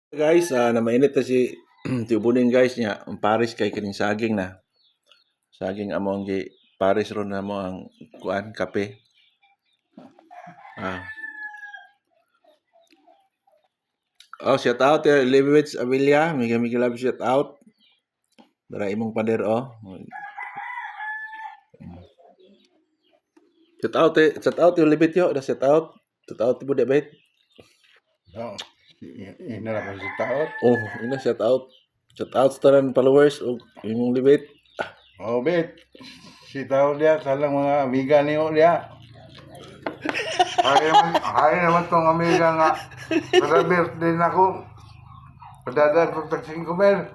Guys, na mainit na si tiubunin guys niya. Ang Paris kay kining saging na. Saging among gi Paris ron na mo ang kuan kape. Ah. Oh, shout out Leibowitz Amelia. Mega love shout out. Dara imong pader oh. Shout out yung libit yo, da shout out. Shout out ibu debit. Oh, ina na kasi taot. Oh, ina shout out. Shout out sa tanan followers og imong libit. Oh, bet. Si tao dia salang mga amiga niyo dia. Hari naman tong amiga nga. Para birthday na ko. Padadaan ko tagsing ko men.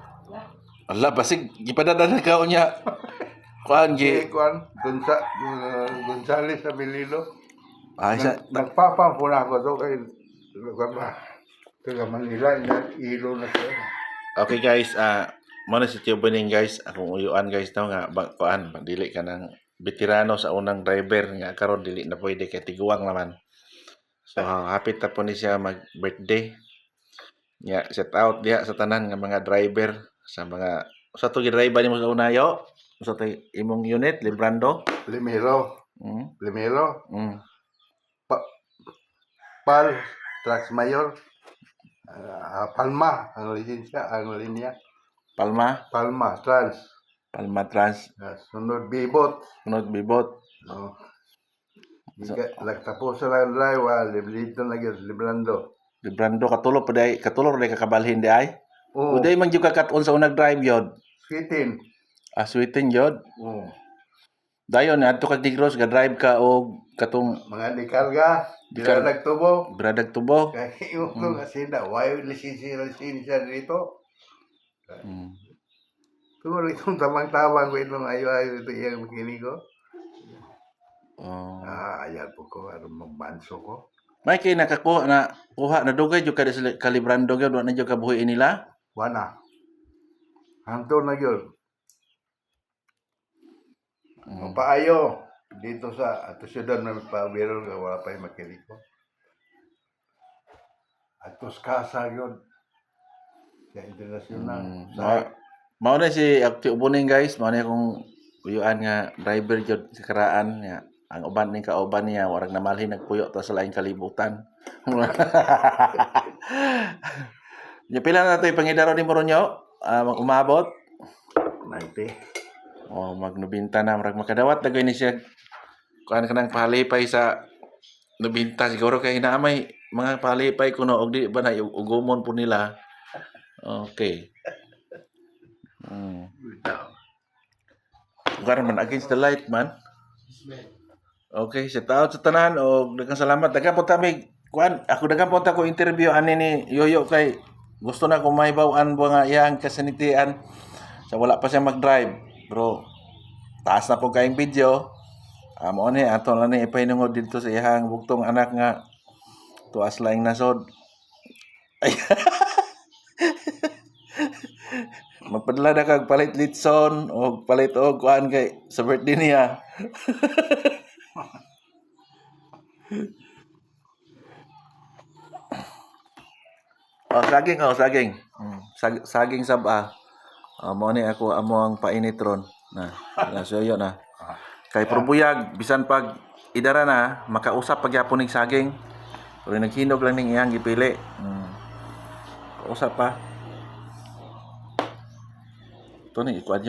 Allah, basig gipadadaan ka unya. Kuan gi. Kuan Gonzales sa Bililo. Ay sa Nagpapapuna ko to kay lugar ba. Taga Manila na ilo na siya. Okay guys, mo na si Tio Bening guys, akong uyuan guys daw nga kuan, dili ka ng veterano sa unang driver nga karon dili na pwede kay tiguang naman. So hapit ta po ni siya mag-birthday. Nya shout out diha sa tanan nga mga driver sa mga sa to gidriver nimo sa unayo, sa to imong unit Librando. Limero. Limero. Pal Trucks Mayor. Palma ang lisensya, ang linya. Palma Trans. Sunod Bibot. No. Nagtapos sa lang drive, liblito na gyud Librando. Librando katulog pa day kakabalhin di ay. Uday man gyud kakat-on sa unang drive yod. Sweetin. Sweetin yod. Dayon adto kag Negros ga drive ka og katong mga dikarga, biradag tubo. Kay yung nga sila, why lisensya dito? Siguro itong tamang-tamang ko itong ayo-ayo ito yung makinig ko. Ayan po ko, magbanso ko. May kay nakakuha na kuha na dugay jud kada sa Librando gyud wa na jud kabuhi nila. Wana. Hangtod na gyud. Paayo dito sa ato syudad na pabiro nga wala pa makinig ko. Atos kasa gyud. Sa internasyonal. Mao na si Tio Bening guys, mao na akong uyuan nga driver jud sa karaan nga ang uban ning kauban niya warag namalhin nagpuyo ta sa laing kalibutan. Nya pila na tay pangidaro ni Moronyo? Umabot 90. Oh, magnubinta na marag makadawat dagay ni siya kuan kanang palipay sa nubinta siguro kay naamay mga palipay kuno og di ba na ugumon po nila. Okay. Lugar man against the light man. Okay, shout out sa tanan og daghang salamat. Daghang punta mi kuan, ako daghang punta ko interview ani ni Yoyo kay gusto na ko mahibaw-an ba nga iyang kasanitian sa wala pa siya mag-drive. Bro, taas na po kayong video. Mao ni ato na ni ipahinungod dito sa iyang bugtong anak nga tuas laing nasod. Magpadala na kag palit litson o palit og kuan kay sa birthday niya. Saging. Saging saba. Mao ni ako amo ang painit ron. So yun na. Kay probuyag bisan pag idara na makausap pagyapon ning saging. Pero naghinog lang ning iyang gipili. Kausap pa. Ito ni ikuan